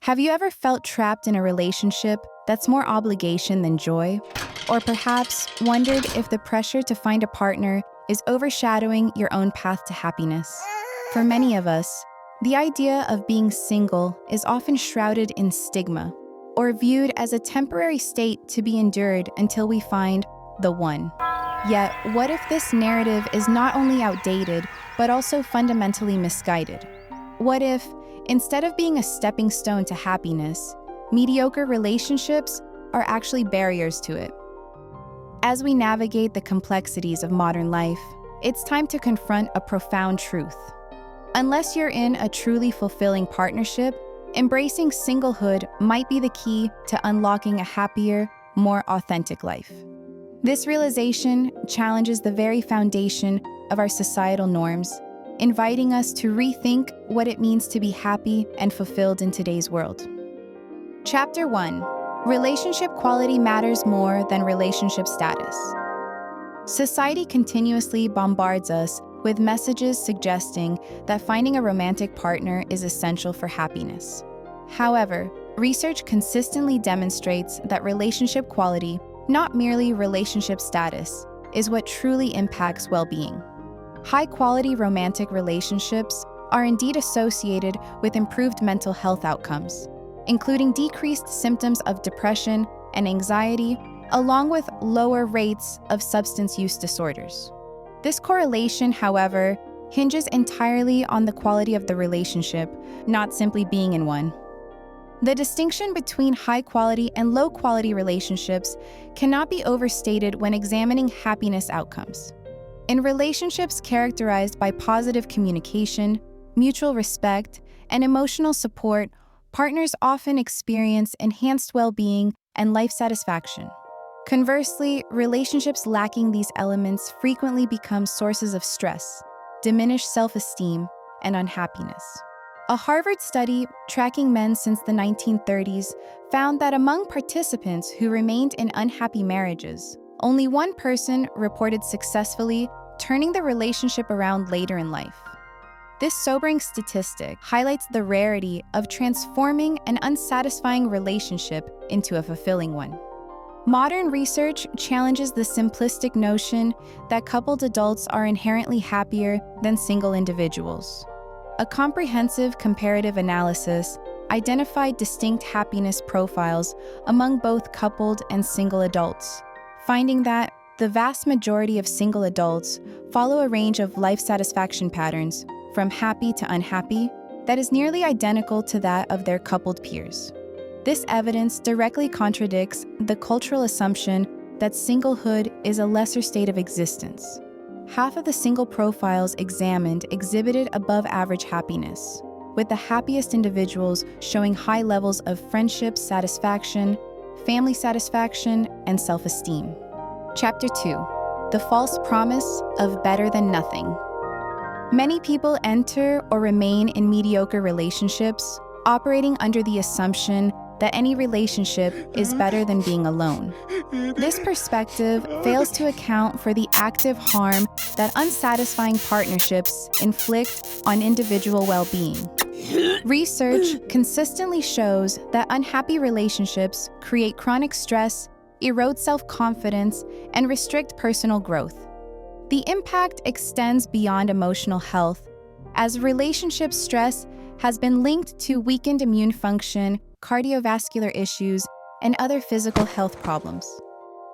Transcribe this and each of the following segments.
Have you ever felt trapped in a relationship that's more obligation than joy? Or perhaps wondered if the pressure to find a partner is overshadowing your own path to happiness? For many of us, the idea of being single is often shrouded in stigma, or viewed as a temporary state to be endured until we find the one. Yet, what if this narrative is not only outdated, but also fundamentally misguided? What if, instead of being a stepping stone to happiness, mediocre relationships are actually barriers to it? As we navigate the complexities of modern life, it's time to confront a profound truth. Unless you're in a truly fulfilling partnership, embracing singlehood might be the key to unlocking a happier, more authentic life. This realization challenges the very foundation of our societal norms, inviting us to rethink what it means to be happy and fulfilled in today's world. Chapter 1: Relationship quality matters more than relationship status. Society continuously bombards us with messages suggesting that finding a romantic partner is essential for happiness. However, research consistently demonstrates that relationship quality, not merely relationship status, is what truly impacts well-being. High-quality romantic relationships are indeed associated with improved mental health outcomes, including decreased symptoms of depression and anxiety, along with lower rates of substance use disorders. This correlation, however, hinges entirely on the quality of the relationship, not simply being in one. The distinction between high-quality and low-quality relationships cannot be overstated when examining happiness outcomes. In relationships characterized by positive communication, mutual respect, and emotional support, partners often experience enhanced well-being and life satisfaction. Conversely, relationships lacking these elements frequently become sources of stress, diminished self-esteem, and unhappiness. A Harvard study tracking men since the 1930s found that among participants who remained in unhappy marriages, only one person reported successfully turning the relationship around later in life. This sobering statistic highlights the rarity of transforming an unsatisfying relationship into a fulfilling one. Modern research challenges the simplistic notion that coupled adults are inherently happier than single individuals. A comprehensive comparative analysis identified distinct happiness profiles among both coupled and single adults, finding that the vast majority of single adults follow a range of life satisfaction patterns, from happy to unhappy, that is nearly identical to that of their coupled peers. This evidence directly contradicts the cultural assumption that singlehood is a lesser state of existence. Half of the single profiles examined exhibited above-average happiness, with the happiest individuals showing high levels of friendship satisfaction, family satisfaction, and self-esteem. Chapter 2: The false promise of better than nothing. Many people enter or remain in mediocre relationships, operating under the assumption that any relationship is better than being alone. This perspective fails to account for the active harm that unsatisfying partnerships inflict on individual well-being. Research consistently shows that unhappy relationships create chronic stress, erode self-confidence, and restrict personal growth. The impact extends beyond emotional health, as relationship stress has been linked to weakened immune function, cardiovascular issues, and other physical health problems.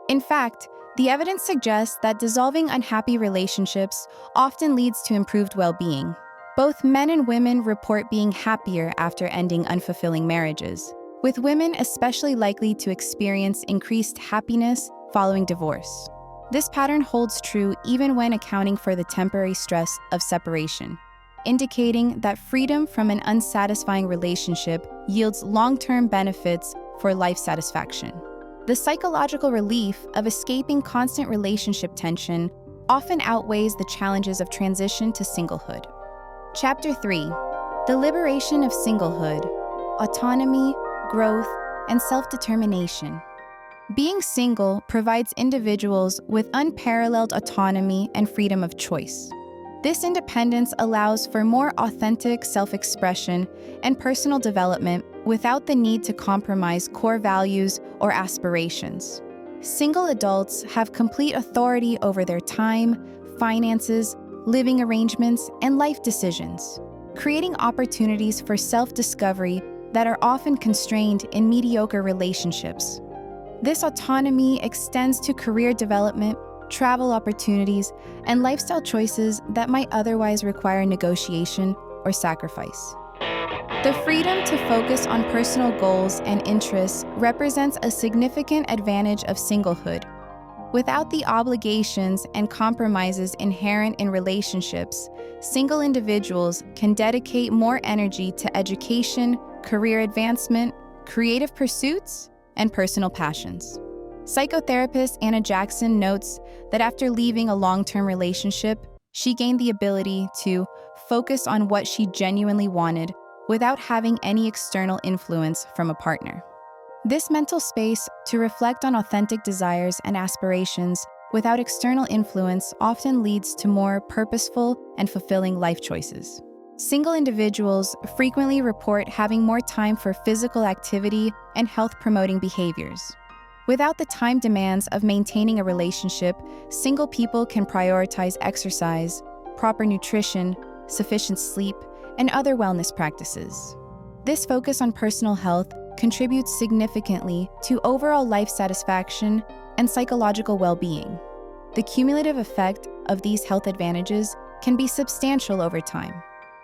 In fact, the evidence suggests that dissolving unhappy relationships often leads to improved well-being. Both men and women report being happier after ending unfulfilling marriages, with women especially likely to experience increased happiness following divorce. This pattern holds true even when accounting for the temporary stress of separation, indicating that freedom from an unsatisfying relationship yields long-term benefits for life satisfaction. The psychological relief of escaping constant relationship tension often outweighs the challenges of transition to singlehood. Chapter 3: The liberation of singlehood, autonomy, growth, and self-determination. Being single provides individuals with unparalleled autonomy and freedom of choice. This independence allows for more authentic self-expression and personal development without the need to compromise core values or aspirations. Single adults have complete authority over their time, finances, living arrangements, and life decisions, creating opportunities for self-discovery that are often constrained in mediocre relationships. This autonomy extends to career development, travel opportunities, and lifestyle choices that might otherwise require negotiation or sacrifice. The freedom to focus on personal goals and interests represents a significant advantage of singlehood. Without the obligations and compromises inherent in relationships, single individuals can dedicate more energy to education, career advancement, creative pursuits, and personal passions. Psychotherapist Anna Jackson notes that after leaving a long-term relationship, she gained the ability to focus on what she genuinely wanted without having any external influence from a partner. This mental space to reflect on authentic desires and aspirations without external influence often leads to more purposeful and fulfilling life choices. Single individuals frequently report having more time for physical activity and health-promoting behaviors. Without the time demands of maintaining a relationship, single people can prioritize exercise, proper nutrition, sufficient sleep, and other wellness practices. This focus on personal health contributes significantly to overall life satisfaction and psychological well-being. The cumulative effect of these health advantages can be substantial over time,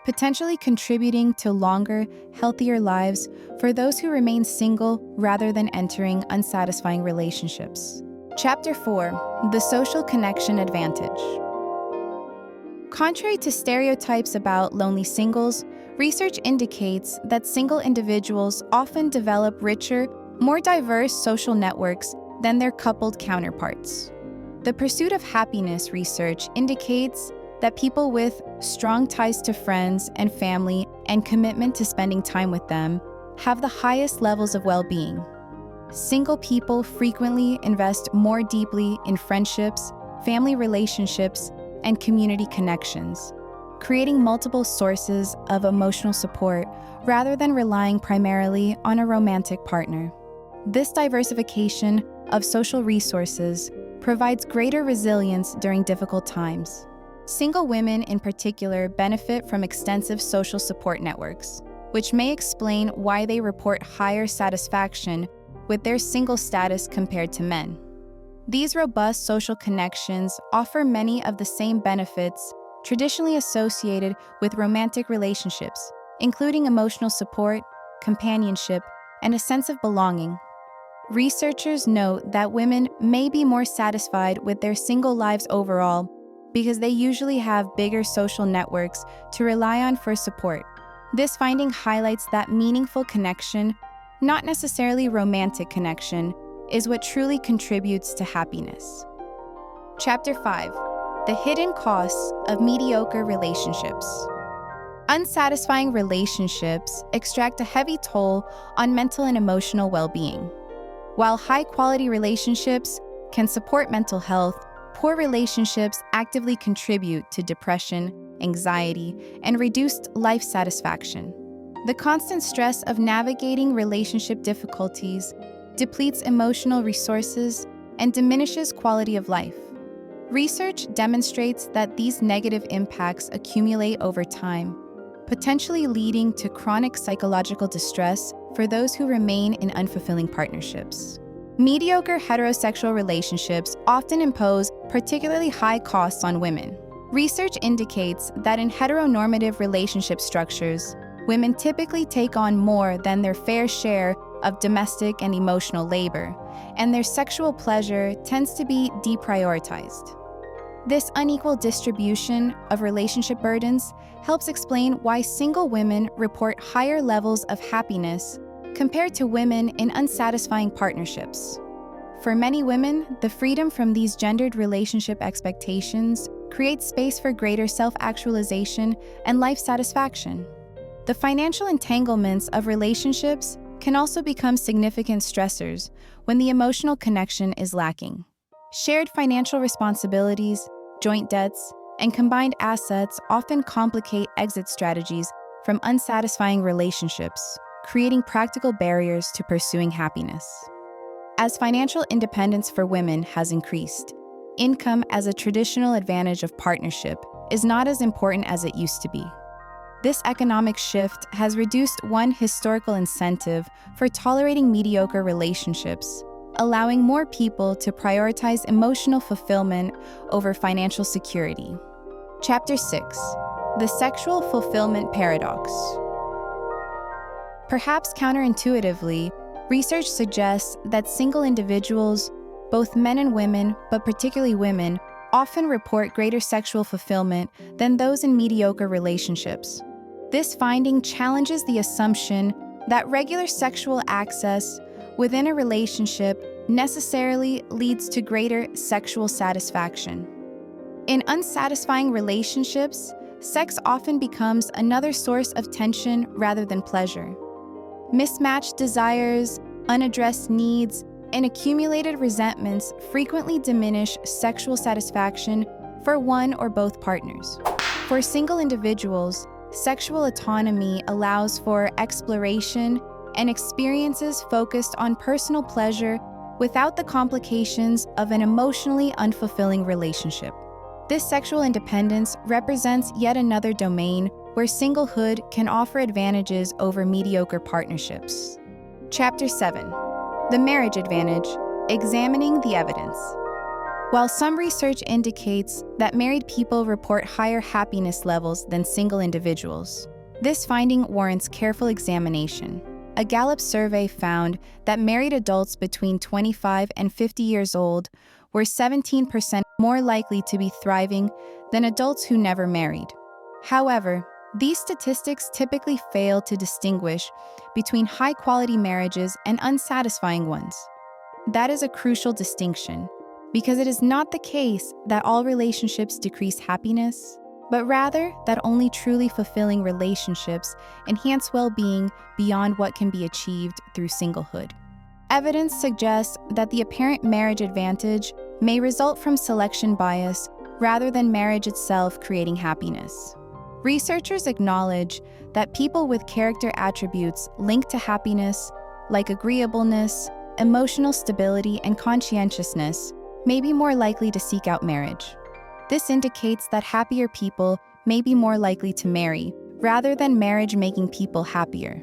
potentially contributing to longer, healthier lives for those who remain single rather than entering unsatisfying relationships. Chapter 4: The Social Connection Advantage. Contrary to stereotypes about lonely singles, research indicates that single individuals often develop richer, more diverse social networks than their coupled counterparts. The pursuit of happiness research indicates that people with strong ties to friends and family and commitment to spending time with them have the highest levels of well-being. Single people frequently invest more deeply in friendships, family relationships, and community connections, creating multiple sources of emotional support rather than relying primarily on a romantic partner. This diversification of social resources provides greater resilience during difficult times. Single women in particular benefit from extensive social support networks, which may explain why they report higher satisfaction with their single status compared to men. These robust social connections offer many of the same benefits traditionally associated with romantic relationships, including emotional support, companionship, and a sense of belonging. Researchers note that women may be more satisfied with their single lives overall because they usually have bigger social networks to rely on for support. This finding highlights that meaningful connection, not necessarily romantic connection, is what truly contributes to happiness. Chapter 5: The Hidden Costs of Mediocre Relationships. Unsatisfying relationships extract a heavy toll on mental and emotional well-being. While high-quality relationships can support mental health, poor relationships actively contribute to depression, anxiety, and reduced life satisfaction. The constant stress of navigating relationship difficulties depletes emotional resources and diminishes quality of life. Research demonstrates that these negative impacts accumulate over time, potentially leading to chronic psychological distress for those who remain in unfulfilling partnerships. Mediocre heterosexual relationships often impose particularly high costs on women. Research indicates that in heteronormative relationship structures, women typically take on more than their fair share of domestic and emotional labor, and their sexual pleasure tends to be deprioritized. This unequal distribution of relationship burdens helps explain why single women report higher levels of happiness compared to women in unsatisfying partnerships. For many women, the freedom from these gendered relationship expectations creates space for greater self-actualization and life satisfaction. The financial entanglements of relationships can also become significant stressors when the emotional connection is lacking. Shared financial responsibilities, joint debts, and combined assets often complicate exit strategies from unsatisfying relationships, creating practical barriers to pursuing happiness. As financial independence for women has increased, income as a traditional advantage of partnership is not as important as it used to be. This economic shift has reduced one historical incentive for tolerating mediocre relationships, allowing more people to prioritize emotional fulfillment over financial security. Chapter 6: The Sexual Fulfillment Paradox. Perhaps counterintuitively, research suggests that single individuals, both men and women, but particularly women, often report greater sexual fulfillment than those in mediocre relationships. This finding challenges the assumption that regular sexual access within a relationship necessarily leads to greater sexual satisfaction. In unsatisfying relationships, sex often becomes another source of tension rather than pleasure. Mismatched desires, unaddressed needs, and accumulated resentments frequently diminish sexual satisfaction for one or both partners. For single individuals, sexual autonomy allows for exploration and experiences focused on personal pleasure without the complications of an emotionally unfulfilling relationship. This sexual independence represents yet another domain where singlehood can offer advantages over mediocre partnerships. Chapter 7: The Marriage Advantage: Examining the Evidence. While some research indicates that married people report higher happiness levels than single individuals, this finding warrants careful examination. A Gallup survey found that married adults between 25 and 50 years old were 17% more likely to be thriving than adults who never married. However, these statistics typically fail to distinguish between high-quality marriages and unsatisfying ones. That is a crucial distinction, because it is not the case that all relationships decrease happiness, but rather that only truly fulfilling relationships enhance well-being beyond what can be achieved through singlehood. Evidence suggests that the apparent marriage advantage may result from selection bias rather than marriage itself creating happiness. Researchers acknowledge that people with character attributes linked to happiness, like agreeableness, emotional stability, and conscientiousness, may be more likely to seek out marriage. This indicates that happier people may be more likely to marry, rather than marriage making people happier.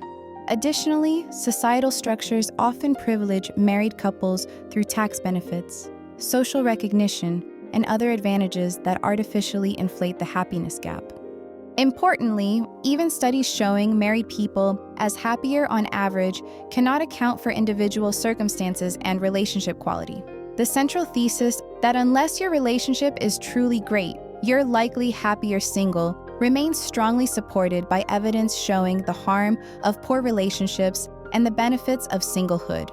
Additionally, societal structures often privilege married couples through tax benefits, social recognition, and other advantages that artificially inflate the happiness gap. Importantly, even studies showing married people as happier on average cannot account for individual circumstances and relationship quality. The central thesis that unless your relationship is truly great, you're likely happier single remains strongly supported by evidence showing the harm of poor relationships and the benefits of singlehood.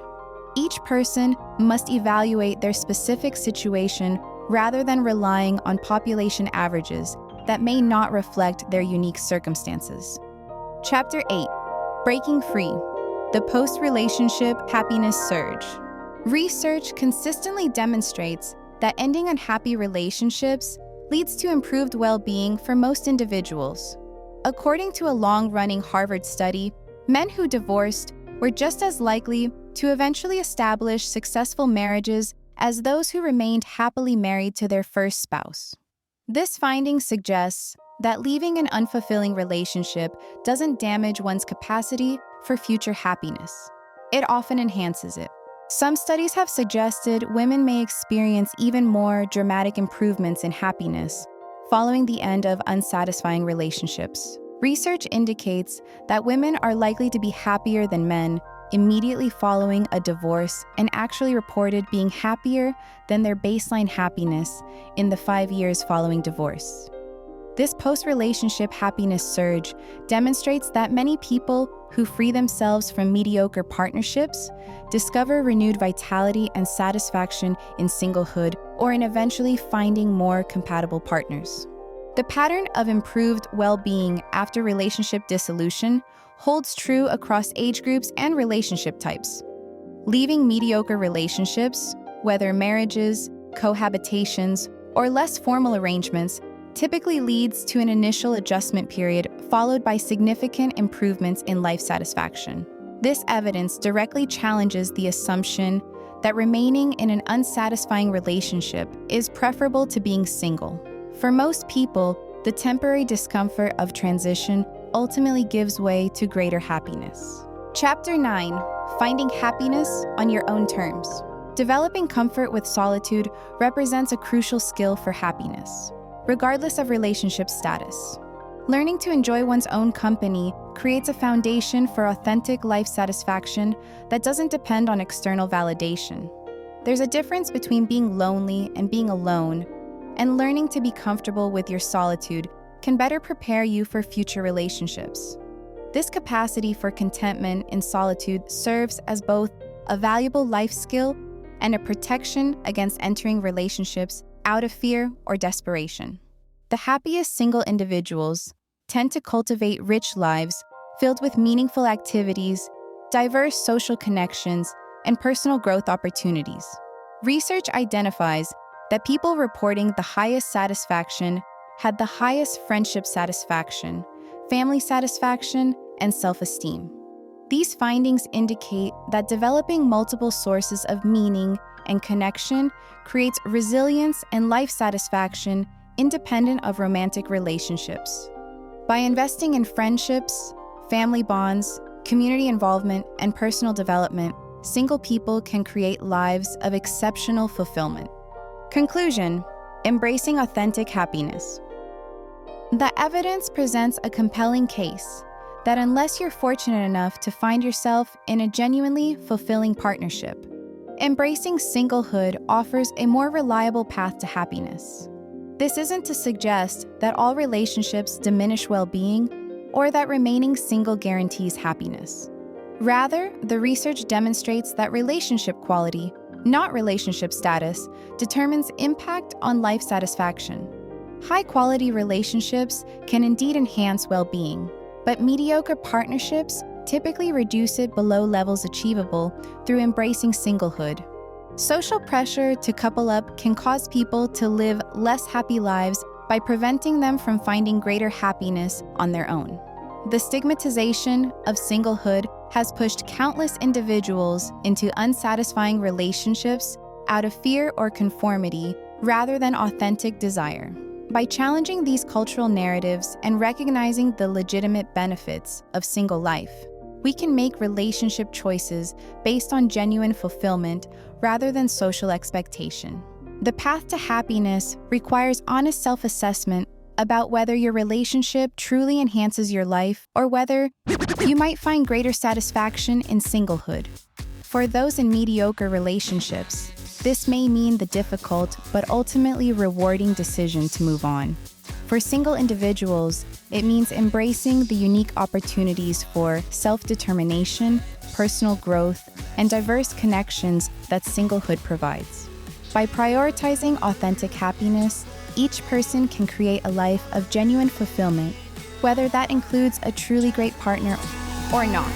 Each person must evaluate their specific situation rather than relying on population averages that may not reflect their unique circumstances. Chapter 8: Breaking Free: The Post-Relationship Happiness Surge. Research consistently demonstrates that ending unhappy relationships leads to improved well-being for most individuals. According to a long-running Harvard study, men who divorced were just as likely to eventually establish successful marriages as those who remained happily married to their first spouse. This finding suggests that leaving an unfulfilling relationship doesn't damage one's capacity for future happiness. It often enhances it. Some studies have suggested women may experience even more dramatic improvements in happiness following the end of unsatisfying relationships. Research indicates that women are likely to be happier than men immediately following a divorce and actually reported being happier than their baseline happiness in the 5 years following divorce. This post-relationship happiness surge demonstrates that many people who free themselves from mediocre partnerships discover renewed vitality and satisfaction in singlehood or in eventually finding more compatible partners. The pattern of improved well-being after relationship dissolution holds true across age groups and relationship types. Leaving mediocre relationships, whether marriages, cohabitations, or less formal arrangements, typically leads to an initial adjustment period followed by significant improvements in life satisfaction. This evidence directly challenges the assumption that remaining in an unsatisfying relationship is preferable to being single. For most people, the temporary discomfort of transition ultimately gives way to greater happiness. Chapter 9: Finding Happiness on Your Own Terms. Developing comfort with solitude represents a crucial skill for happiness, regardless of relationship status. Learning to enjoy one's own company creates a foundation for authentic life satisfaction that doesn't depend on external validation. There's a difference between being lonely and being alone, and learning to be comfortable with your solitude can better prepare you for future relationships. This capacity for contentment in solitude serves as both a valuable life skill and a protection against entering relationships out of fear or desperation. The happiest single individuals tend to cultivate rich lives filled with meaningful activities, diverse social connections, and personal growth opportunities. Research identifies that people reporting the highest satisfaction had the highest friendship satisfaction, family satisfaction, and self-esteem. These findings indicate that developing multiple sources of meaning and connection creates resilience and life satisfaction independent of romantic relationships. By investing in friendships, family bonds, community involvement, and personal development, single people can create lives of exceptional fulfillment. Conclusion: embracing authentic happiness. The evidence presents a compelling case that unless you're fortunate enough to find yourself in a genuinely fulfilling partnership, embracing singlehood offers a more reliable path to happiness. This isn't to suggest that all relationships diminish well-being or that remaining single guarantees happiness. Rather, the research demonstrates that relationship quality, not relationship status, determines impact on life satisfaction. High-quality relationships can indeed enhance well-being, but mediocre partnerships typically reduce it below levels achievable through embracing singlehood. Social pressure to couple up can cause people to live less happy lives by preventing them from finding greater happiness on their own. The stigmatization of singlehood has pushed countless individuals into unsatisfying relationships out of fear or conformity rather than authentic desire. By challenging these cultural narratives and recognizing the legitimate benefits of single life, we can make relationship choices based on genuine fulfillment rather than social expectation. The path to happiness requires honest self-assessment about whether your relationship truly enhances your life or whether you might find greater satisfaction in singlehood. For those in mediocre relationships, this may mean the difficult but ultimately rewarding decision to move on. For single individuals, it means embracing the unique opportunities for self-determination, personal growth, and diverse connections that singlehood provides. By prioritizing authentic happiness, each person can create a life of genuine fulfillment, whether that includes a truly great partner or not.